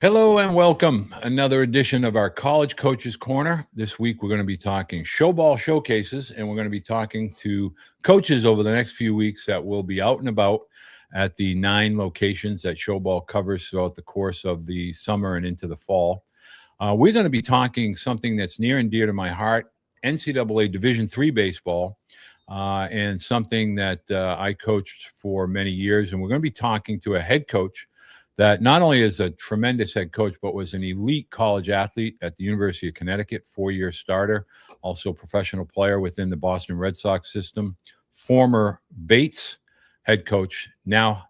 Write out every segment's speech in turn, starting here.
Hello and welcome. Another edition of our College Coaches Corner. This week we're going to be talking showball showcases, and we're going to be talking to coaches over the next few weeks that will be out and about at the 9 locations that showball covers throughout the course of the summer and into the fall. We're going to be talking something that's near and dear to my heart, NCAA Division III baseball, and something that I coached for many years. And we're going to be talking to a head coach that not only is a tremendous head coach, but was an elite college athlete at the University of Connecticut, 4-year starter, also professional player within the Boston Red Sox system, former Bates head coach, now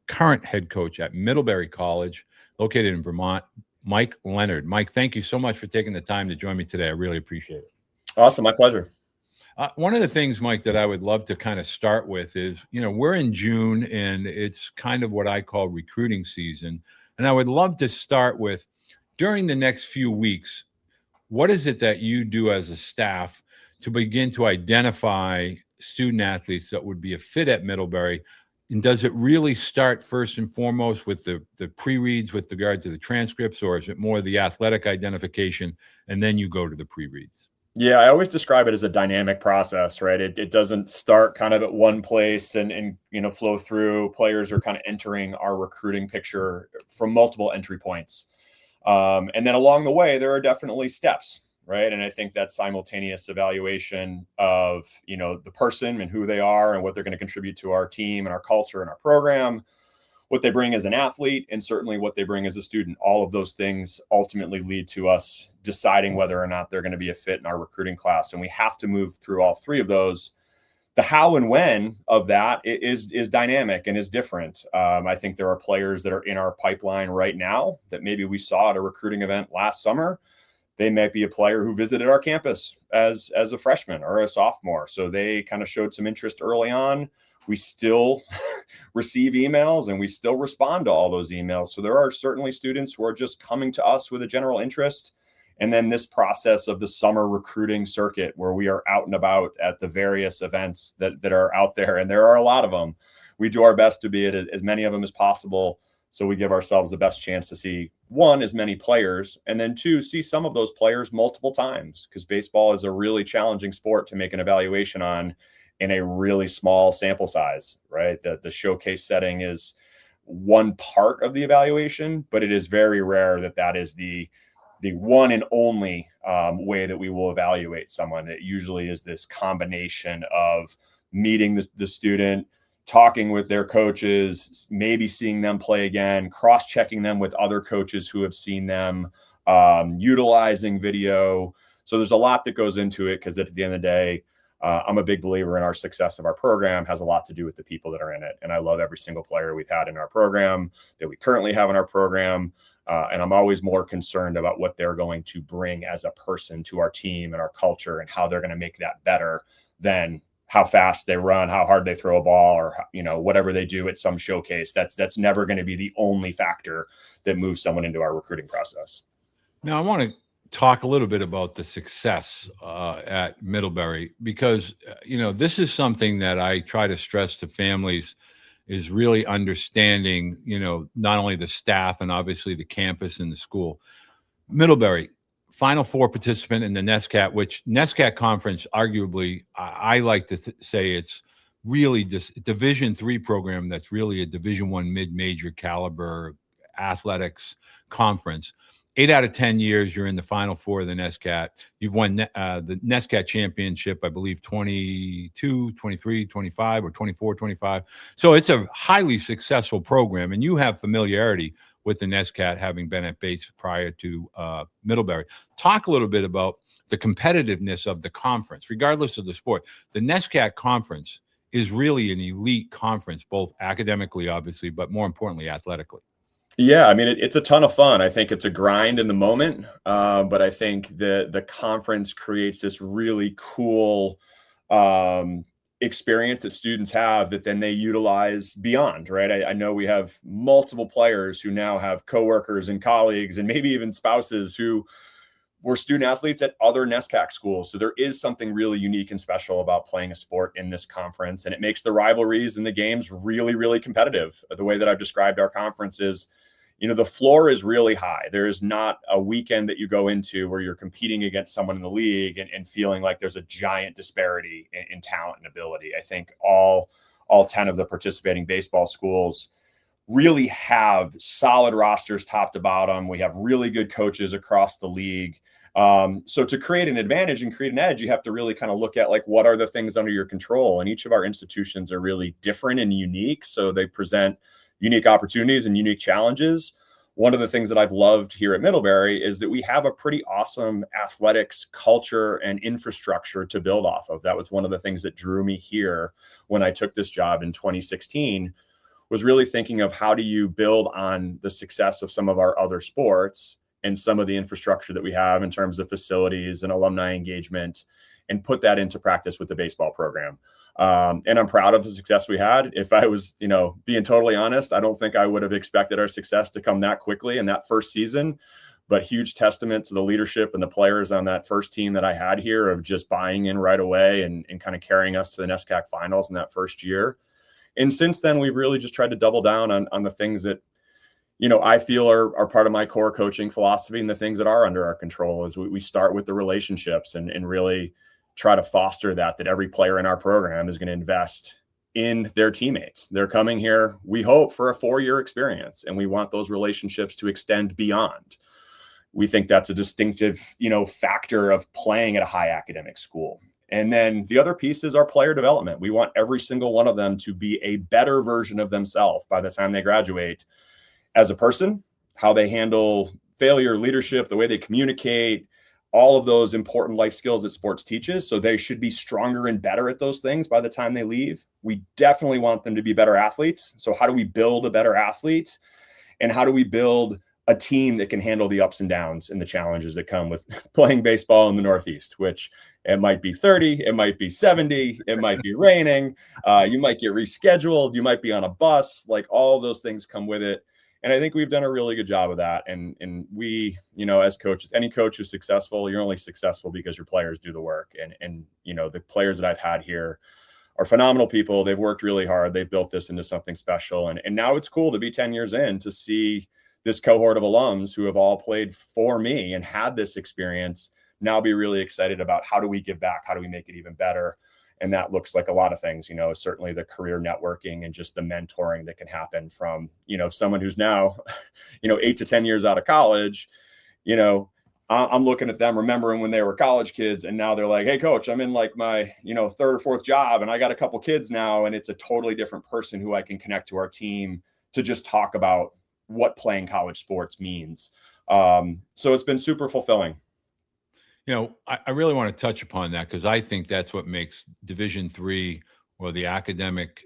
current head coach at Middlebury College, located in Vermont, Mike Leonard. Mike, thank you so much for taking the time to join me today. I really appreciate it. Awesome. My pleasure. One of the things, Mike, that I would love to kind of start with is, we're in June and it's kind of what I call recruiting season. And I would love to start with, during the next few weeks, what is it that you do as a staff to begin to identify student athletes that would be a fit at Middlebury? And does it really start first and foremost with the pre-reads with regard to the transcripts, or is it more the athletic identification and then you go to the pre-reads? Yeah, I always describe it as a dynamic process, right? It doesn't start kind of at one place and flow through. Players are kind of entering our recruiting picture from multiple entry points. And then along the way, there are definitely steps, right? And I think that simultaneous evaluation of, the person and who they are and what they're going to contribute to our team and our culture and our program, what they bring as an athlete, and certainly what they bring as a student. All of those things ultimately lead to us deciding whether or not they're going to be a fit in our recruiting class. And we have to move through all 3 of those. The how and when of that is dynamic and is different. I think there are players that are in our pipeline right now that maybe we saw at a recruiting event last summer. They might be a player who visited our campus as a freshman or a sophomore. So they kind of showed some interest early on. We still receive emails and we still respond to all those emails. So there are certainly students who are just coming to us with a general interest. And then this process of the summer recruiting circuit where we are out and about at the various events that are out there. And there are a lot of them. We do our best to be at as many of them as possible. So we give ourselves the best chance to see, 1, as many players, and then 2, see some of those players multiple times, because baseball is a really challenging sport to make an evaluation on in a really small sample size, right? The showcase setting is one part of the evaluation, but it is very rare that is the one and only way that we will evaluate someone. It usually is this combination of meeting the student, talking with their coaches, maybe seeing them play again, cross-checking them with other coaches who have seen them, utilizing video. So there's a lot that goes into it, because at the end of the day, I'm a big believer in our success of our program has a lot to do with the people that are in it. And I love every single player we've had in our program, that we currently have in our program. And I'm always more concerned about what they're going to bring as a person to our team and our culture, and how they're going to make that better than how fast they run, how hard they throw a ball, or, whatever they do at some showcase. That's never going to be the only factor that moves someone into our recruiting process. Now, I want to talk a little bit about the success at Middlebury, because, this is something that I try to stress to families, is really understanding, not only the staff and obviously the campus and the school. Middlebury, Final Four participant in the NESCAC, which NESCAC conference, arguably, I like to say it's really just Division III program that's really a Division I mid-major caliber athletics conference. 8 out of 10 years, you're in the Final Four of the NESCAC. You've won the NESCAC championship, I believe, 22, 23, 25, or 24, 25. So it's a highly successful program, and you have familiarity with the NESCAC, having been at Bates prior to Middlebury. Talk a little bit about the competitiveness of the conference, regardless of the sport. The NESCAC conference is really an elite conference, both academically, obviously, but more importantly, athletically. Yeah, I mean, it's a ton of fun. I think it's a grind in the moment, but I think the conference creates this really cool experience that students have that then they utilize beyond, right? I know we have multiple players who now have coworkers and colleagues and maybe even spouses who were student athletes at other NESCAC schools. So there is something really unique and special about playing a sport in this conference, and it makes the rivalries and the games really, really competitive. The way that I've described our conference is, the floor is really high. There is not a weekend that you go into where you're competing against someone in the league and feeling like there's a giant disparity in talent and ability. I think all 10 of the participating baseball schools really have solid rosters top to bottom. We have really good coaches across the league. So to create an advantage and create an edge, you have to really kind of look at like, what are the things under your control? And each of our institutions are really different and unique. So they present unique opportunities and unique challenges. One of the things that I've loved here at Middlebury is that we have a pretty awesome athletics culture and infrastructure to build off of. That was one of the things that drew me here when I took this job in 2016, was really thinking of how do you build on the success of some of our other sports and some of the infrastructure that we have in terms of facilities and alumni engagement, and put that into practice with the baseball program. And I'm proud of the success we had. If I was, being totally honest, I don't think I would have expected our success to come that quickly in that first season, but huge testament to the leadership and the players on that first team that I had here of just buying in right away and kind of carrying us to the NESCAC finals in that first year. And since then, we've really just tried to double down on the things that, I feel are part of my core coaching philosophy, and the things that are under our control is we start with the relationships and really try to foster that every player in our program is going to invest in their teammates. They're coming here, we hope, for a 4-year experience, and we want those relationships to extend beyond. We think that's a distinctive, factor of playing at a high academic school. And then the other piece is our player development. We want every single one of them to be a better version of themselves by the time they graduate, as a person, how they handle failure, leadership, the way they communicate, all of those important life skills that sports teaches. So they should be stronger and better at those things by the time they leave. We definitely want them to be better athletes. So how do we build a better athlete? And how do we build a team that can handle the ups and downs and the challenges that come with playing baseball in the Northeast, which it might be 30, it might be 70, it might be raining, you might get rescheduled, you might be on a bus, like all those things come with it. And I think we've done a really good job of that. And we, as coaches, any coach who's successful, you're only successful because your players do the work. And the players that I've had here are phenomenal people. They've worked really hard. They've built this into something special. And now it's cool to be 10 years in to see this cohort of alums who have all played for me and had this experience now be really excited about how do we give back? How do we make it even better? And that looks like a lot of things, certainly the career networking and just the mentoring that can happen from, someone who's now, 8 to 10 years out of college. I'm looking at them, remembering when they were college kids, and now they're like, hey, coach, I'm in like my, 3rd or 4th job, and I got a couple kids now, and it's a totally different person who I can connect to our team to just talk about what playing college sports means. So it's been super fulfilling. I really want to touch upon that, because I think that's what makes Division III or the academic,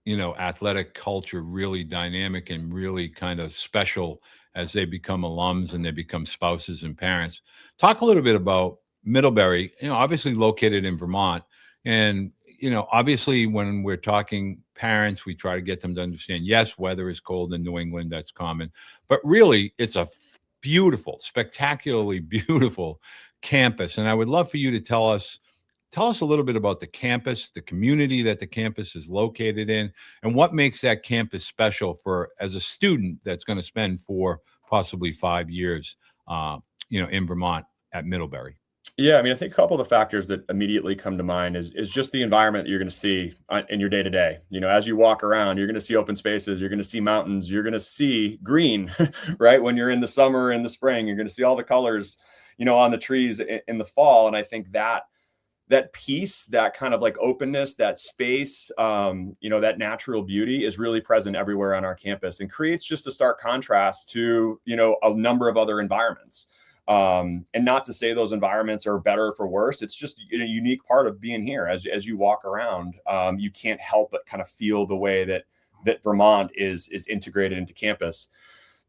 athletic culture really dynamic and really kind of special as they become alums and they become spouses and parents. Talk a little bit about Middlebury, obviously located in Vermont. And, obviously when we're talking parents, we try to get them to understand, yes, weather is cold in New England. That's common. But really, it's a beautiful, spectacularly beautiful campus. And I would love for you to tell us a little bit about the campus, the community that the campus is located in, and what makes that campus special for as a student that's going to spend 4, possibly 5 years, in Vermont at Middlebury. Yeah, I think a couple of the factors that immediately come to mind is just the environment that you're going to see in your day to day. As you walk around, you're going to see open spaces, you're going to see mountains, you're going to see green, right? When you're in the summer and the spring, you're going to see all the colors, on the trees in the fall. And I think that piece, that kind of like openness, that space, that natural beauty is really present everywhere on our campus and creates just a stark contrast to, a number of other environments. And not to say those environments are better or for worse. It's just a unique part of being here. As you walk around, you can't help but kind of feel the way that Vermont is integrated into campus.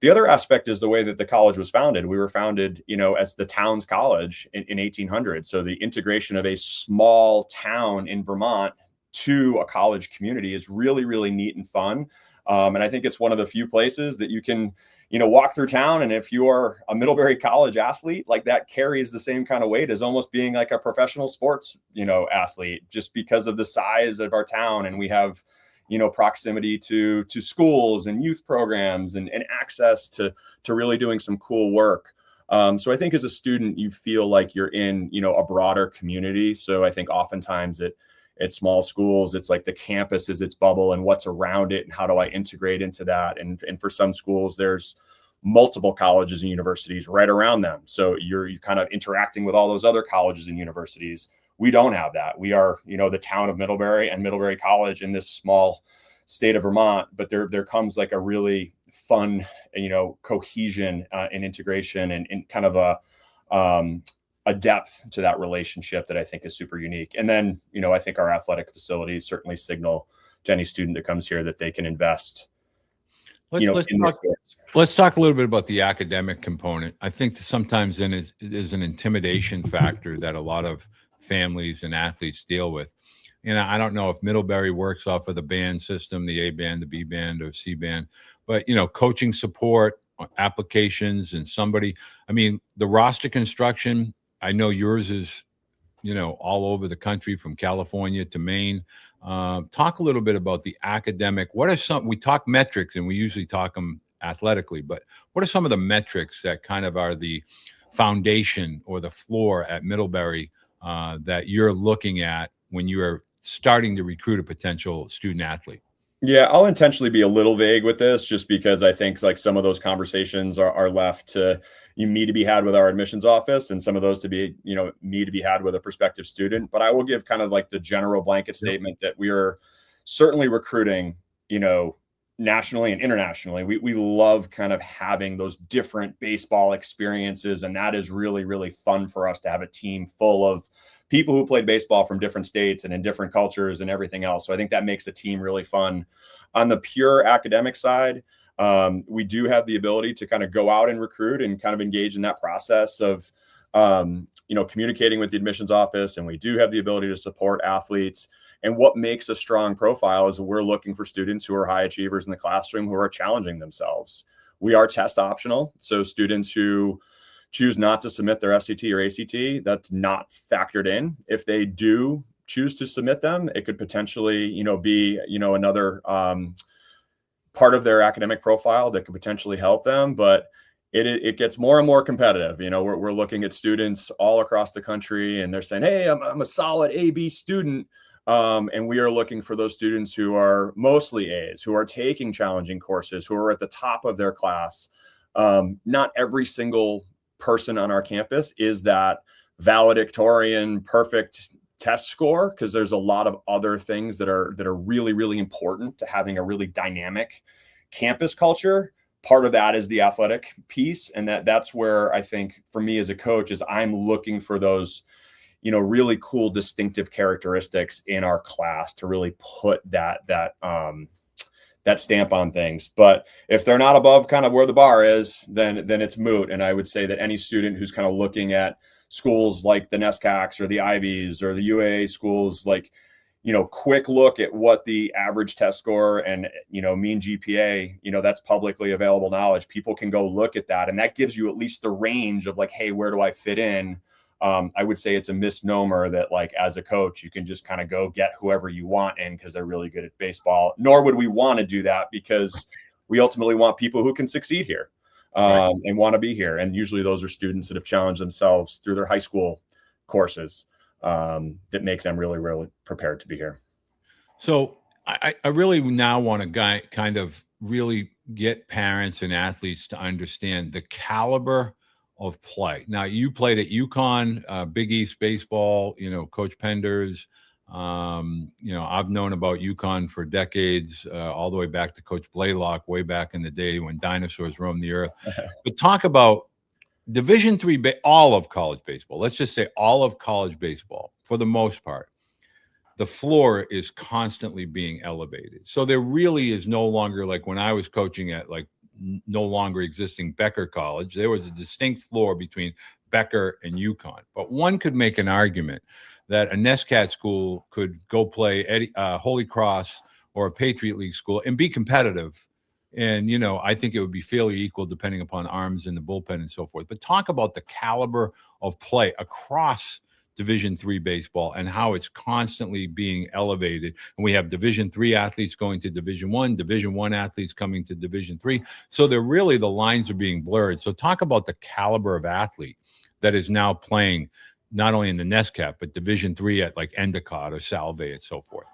The other aspect is the way that the college was founded. We were founded, as the town's college in 1800. So the integration of a small town in Vermont to a college community is really, really neat and fun. And I think it's one of the few places that you can, walk through town. And if you are a Middlebury College athlete, like that carries the same kind of weight as almost being like a professional sports, athlete, just because of the size of our town. And we have, proximity to schools and youth programs and access to really doing some cool work. So I think as a student, you feel like you're in, a broader community. So I think oftentimes at small schools, it's like the campus is its bubble and what's around it and how do I integrate into that. And for some schools, there's multiple colleges and universities right around them. So you're kind of interacting with all those other colleges and universities. We don't have that. We are, the town of Middlebury and Middlebury College in this small state of Vermont, but there comes like a really fun, cohesion and integration and kind of a depth to that relationship that I think is super unique. And then, I think our athletic facilities certainly signal to any student that comes here that they can invest. Let's talk a little bit about the academic component. I think that sometimes then is an intimidation factor that a lot of families and athletes deal with. And I don't know if Middlebury works off of the band system, the A band, the B band, or C band, but coaching support, applications, and the roster construction. I know yours is, all over the country from California to Maine. Talk a little bit about the academic. We talk metrics and we usually talk them athletically, but what are some of the metrics that kind of are the foundation or the floor at Middlebury that you're looking at when you are starting to recruit a potential student athlete? Yeah, I'll intentionally be a little vague with this just because I think like some of those conversations are left to me to be had with our admissions office and some of those to be, me to be had with a prospective student. But I will give kind of like the general blanket statement that we are certainly recruiting, nationally and internationally. We love kind of having those different baseball experiences. And that is really, really fun for us to have a team full of people who played baseball from different states and in different cultures and everything else. So I think that makes the team really fun. On the pure academic side, we do have the ability to kind of go out and recruit and kind of engage in that process of, communicating with the admissions office. And we do have the ability to support athletes. And what makes a strong profile is we're looking for students who are high achievers in the classroom who are challenging themselves. We are test optional. So students who choose not to submit their SAT or ACT, that's not factored in. If they do choose to submit them, it could potentially, be, another part of their academic profile that could potentially help them. But it gets more and more competitive. We're looking at students all across the country and they're saying, hey, I'm a solid A-B student. And we are looking for those students who are mostly A's, who are taking challenging courses, who are at the top of their class. Not every single person on our campus is that valedictorian perfect test score, because there's a lot of other things that are really, really important to having a really dynamic campus culture. Part of that is the athletic piece. And that's where I think for me as a coach is I'm looking for those, really cool, distinctive characteristics in our class to really put that stamp on things. But if they're not above kind of where the bar is, then it's moot. And I would say that any student who's kind of looking at schools like the NESCACs or the Ivies or the UAA schools, like, quick look at what the average test score and, mean GPA, that's publicly available knowledge. People can go look at that. And that gives you at least the range of like, hey, where do I fit in? I would say it's a misnomer that like as a coach, you can just kind of go get whoever you want in because they're really good at baseball. Nor would we want to do that because we ultimately want people who can succeed here and want to be here. And usually those are students that have challenged themselves through their high school courses that make them really, really prepared to be here. So I really now want to kind of really get parents and athletes to understand the caliber of play. Now, you played at UConn, Big East baseball, Coach Penders. I've known about UConn for decades, all the way back to Coach Blaylock, way back in the day when dinosaurs roamed the earth. But talk about Division III, all of college baseball. Let's just say all of college baseball, for the most part. The floor is constantly being elevated. So there really is no longer, like when I was coaching at like no longer existing Becker College, there was a distinct floor between Becker and UConn. But one could make an argument that a NESCAC school could go play Holy Cross or a Patriot League school and be competitive. And, I think it would be fairly equal depending upon arms in the bullpen and so forth. But talk about the caliber of play across Division III baseball and how it's constantly being elevated. And we have Division III athletes going to Division I, Division I athletes coming to Division III. So they're really, the lines are being blurred. So talk about the caliber of athlete that is now playing not only in the NESCAC, but Division III at like Endicott or Salve and so forth.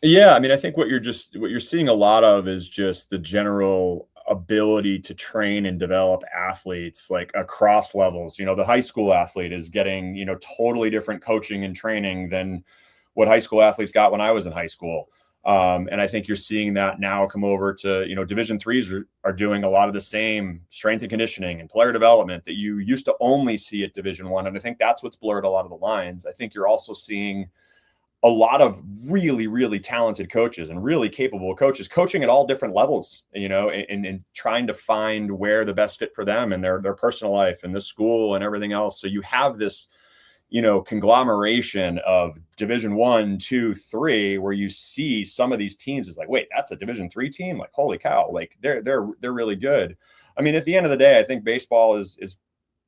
Yeah, I mean, I think what you're seeing a lot of is just the general ability to train and develop athletes like across levels. The high school athlete is getting, totally different coaching and training than what high school athletes got when I was in high school. And I think you're seeing that now come over to, Division IIIs are doing a lot of the same strength and conditioning and player development that you used to only see at Division I. And I think that's what's blurred a lot of the lines. I think you're also seeing a lot of really, really talented coaches and really capable coaches coaching at all different levels, and trying to find where the best fit for them and their personal life and the school and everything else. So you have this, conglomeration of Division I, II, III, where you see some of these teams is like, wait, that's a Division III team? Like, holy cow, like they're really good. I mean, at the end of the day, I think baseball is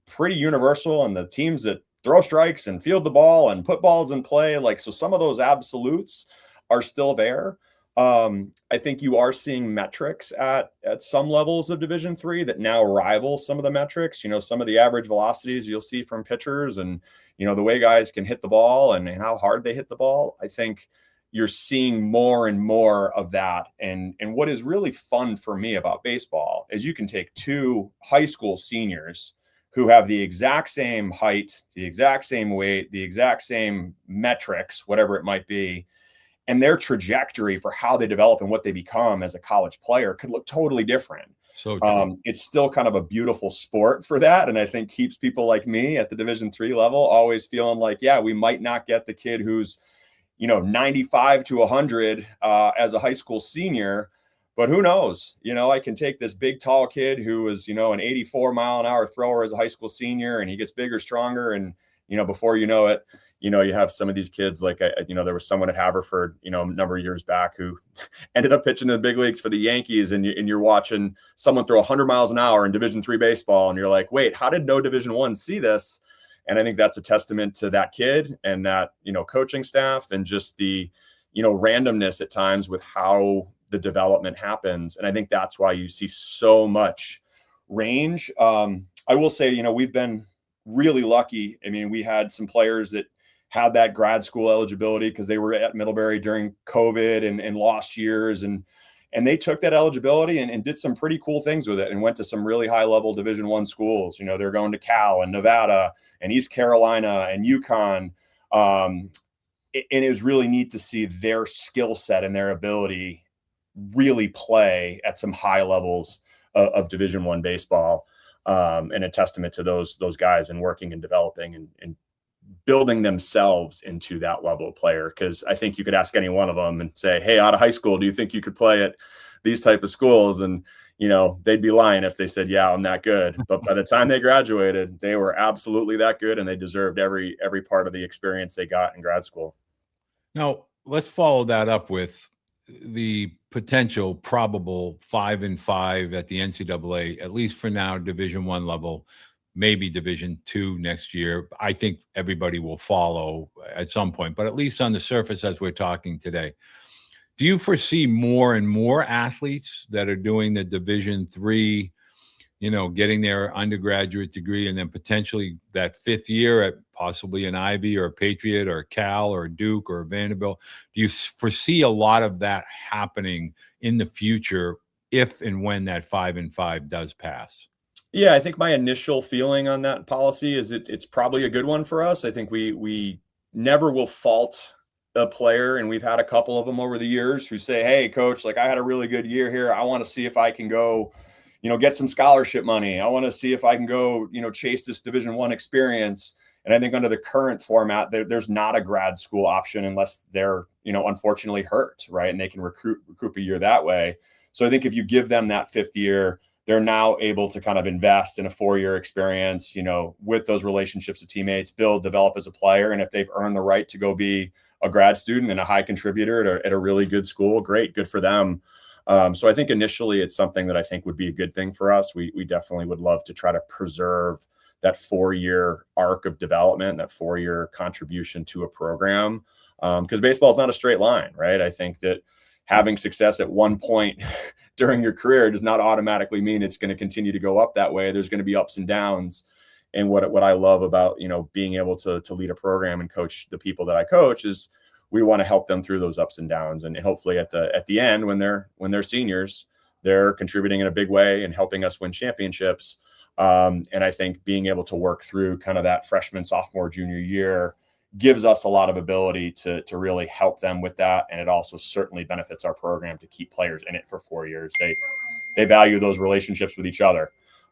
pretty universal, and the teams that throw strikes and field the ball and put balls in play, like, so some of those absolutes are still there. I think you are seeing metrics at some levels of Division III that now rival some of the metrics, some of the average velocities you'll see from pitchers and, the way guys can hit the ball and how hard they hit the ball. I think you're seeing more and more of that. And what is really fun for me about baseball is you can take two high school seniors who have the exact same height, the exact same weight, the exact same metrics, whatever it might be, and their trajectory for how they develop and what they become as a college player could look totally different. So true. It's still kind of a beautiful sport for that. And I think keeps people like me at the Division III level always feeling like, yeah, we might not get the kid who's, 95 to 100 as a high school senior, but who knows? I can take this big, tall kid who was, an 84-mile-an-hour thrower as a high school senior, and he gets bigger, stronger. And, before you know it, you have some of these kids like, there was someone at Haverford, a number of years back who ended up pitching in the big leagues for the Yankees. And you're watching someone throw 100 miles an hour in Division III baseball. And you're like, wait, how did no Division I see this? And I think that's a testament to that kid and that, coaching staff and just the, randomness at times with how the development happens. And I think that's why you see so much range. I will say, we've been really lucky. I mean, we had some players that had that grad school eligibility because they were at Middlebury during COVID and lost years. And they took that eligibility and did some pretty cool things with it and went to some really high level Division I schools. They're going to Cal and Nevada and East Carolina and UConn. And it was really neat to see their skill set and their ability really play at some high levels of Division I baseball, and a testament to those guys and working and developing and building themselves into that level of player. Because I think you could ask any one of them and say, hey, out of high school, do you think you could play at these type of schools? And, they'd be lying if they said, yeah, I'm that good. But by the time they graduated, they were absolutely that good, and they deserved every part of the experience they got in grad school. Now, let's follow that up with the potential probable 5-5 at the NCAA, at least for now, Division I level, maybe Division II next year. I think everybody will follow at some point, but at least on the surface, as we're talking today, do you foresee more and more athletes that are doing the Division III, getting their undergraduate degree and then potentially that fifth year at possibly an Ivy or a Patriot or Cal or Duke or Vanderbilt? Do you foresee a lot of that happening in the future if and when that 5-5 does pass? Yeah, I think my initial feeling on that policy is it's probably a good one for us. I think we never will fault a player, and we've had a couple of them over the years who say, hey, coach, like I had a really good year here. I want to see if I can go, get some scholarship money. I want to see if I can go, chase this Division I experience. And I think under the current format, there's not a grad school option unless they're, unfortunately hurt, right? And they can recoup a year that way. So I think if you give them that fifth year, they're now able to kind of invest in a 4-year experience, with those relationships with teammates, build, develop as a player. And if they've earned the right to go be a grad student and a high contributor at a really good school, great, good for them. So I think initially it's something that I think would be a good thing for us. We definitely would love to try to preserve that 4-year arc of development, that 4-year contribution to a program. Because baseball is not a straight line, right? I think that having success at one point during your career does not automatically mean it's going to continue to go up that way. There's going to be ups and downs. And what I love about, being able to lead a program and coach the people that I coach is we want to help them through those ups and downs. And hopefully at the end, when they're seniors, they're contributing in a big way and helping us win championships. And I think being able to work through kind of that freshman, sophomore, junior year gives us a lot of ability to really help them with that. And it also certainly benefits our program to keep players in it for 4 years. They value those relationships with each other.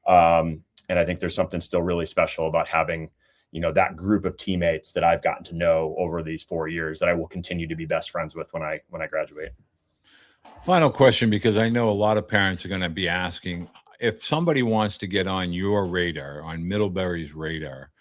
And I think there's something still really special about having, that group of teammates that I've gotten to know over these 4 years that I will continue to be best friends with when I graduate. Final question, because I know a lot of parents are going to be asking, if somebody wants to get on your radar, on Middlebury's radar,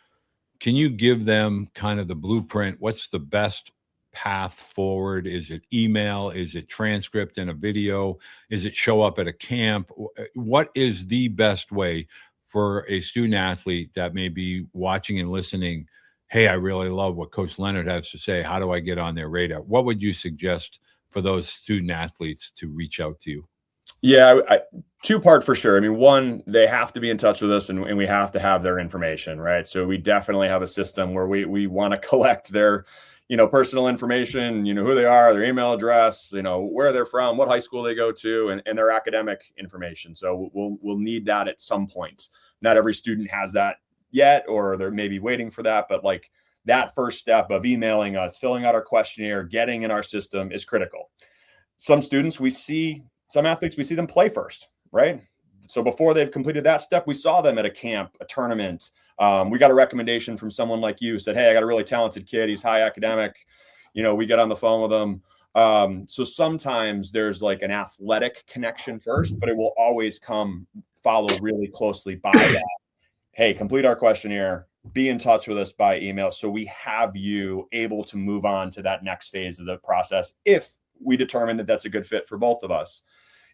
can you give them kind of the blueprint? What's the best path forward? Is it email? Is it transcript and a video? Is it show up at a camp? What is the best way for a student athlete that may be watching and listening? Hey, I really love what Coach Leonard has to say. How do I get on their radar? What would you suggest for those student athletes to reach out to you? Yeah, two-part for sure. I mean, one, they have to be in touch with us and we have to have their information, right? So we definitely have a system where we want to collect their, personal information, who they are, their email address, where they're from, what high school they go to, and their academic information. So we'll need that at some point. Not every student has that yet, or they're maybe waiting for that, but like that first step of emailing us, filling out our questionnaire, getting in our system is critical. Some athletes, we see them play first, right? So before they've completed that step, we saw them at a camp, a tournament. We got a recommendation from someone like you, said, hey, I got a really talented kid. He's high academic. We get on the phone with them. So sometimes there's like an athletic connection first, but it will always follow really closely by that. Hey, complete our questionnaire, be in touch with us by email. So we have you able to move on to that next phase of the process if we determine that that's a good fit for both of us.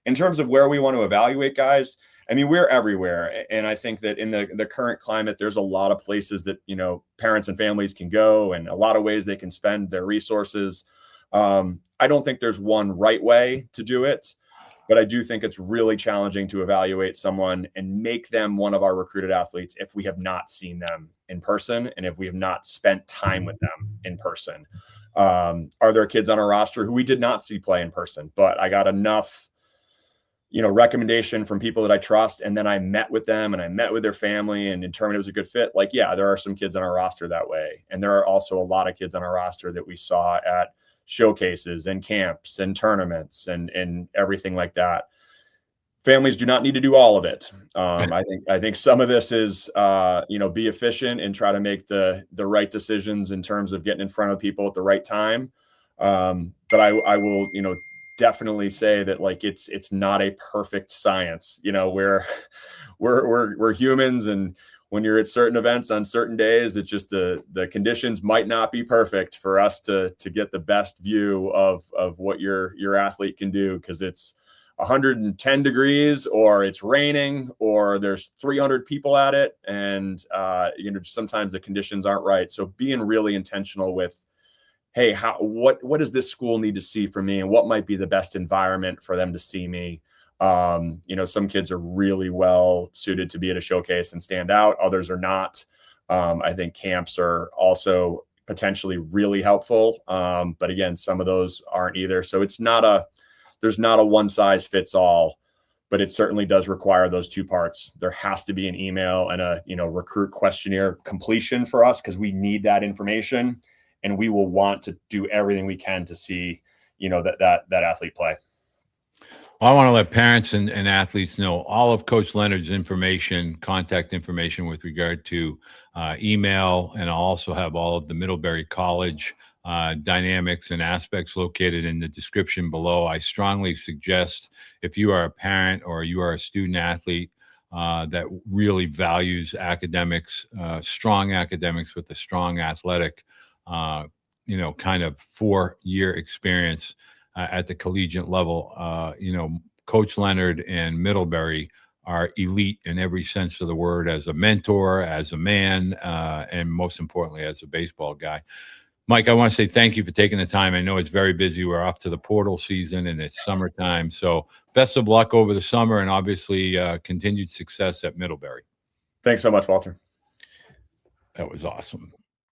In terms of where we want to evaluate guys, I mean, we're everywhere. And I think that in the current climate, there's a lot of places that, parents and families can go and a lot of ways they can spend their resources. I don't think there's one right way to do it, but I do think it's really challenging to evaluate someone and make them one of our recruited athletes if we have not seen them in person and if we have not spent time with them in person. Are there kids on our roster who we did not see play in person, but I got enough recommendation from people that I trust. And then I met with them and I met with their family and determined it was a good fit. Like, yeah, there are some kids on our roster that way. And there are also a lot of kids on our roster that we saw at showcases and camps and tournaments and everything like that. Families do not need to do all of it. I think some of this is, be efficient and try to make the right decisions in terms of getting in front of people at the right time. But I will, definitely say that like it's not a perfect science. We're humans, and when you're at certain events on certain days, it's just the conditions might not be perfect for us to get the best view of what your athlete can do, because it's 110 degrees or it's raining or there's 300 people at it, and sometimes the conditions aren't right. So being really intentional with, hey, what does this school need to see from me, and what might be the best environment for them to see me? Some kids are really well suited to be at a showcase and stand out. Others are not. I think camps are also potentially really helpful. But again, some of those aren't either. So there's not a one size fits all, but it certainly does require those two parts. There has to be an email and a, recruit questionnaire completion for us, because we need that information. And we will want to do everything we can to see, that athlete play. Well, I want to let parents and athletes know all of Coach Leonard's information, contact information with regard to email, and I'll also have all of the Middlebury College dynamics and aspects located in the description below. I strongly suggest, if you are a parent or you are a student athlete that really values academics, strong academics with a strong athletic kind of 4-year experience, at the collegiate level. Coach Leonard and Middlebury are elite in every sense of the word, as a mentor, as a man, and most importantly, as a baseball guy. Mike, I want to say thank you for taking the time. I know it's very busy. We're off to the portal season and it's summertime. So best of luck over the summer, and obviously continued success at Middlebury. Thanks so much, Walter. That was awesome.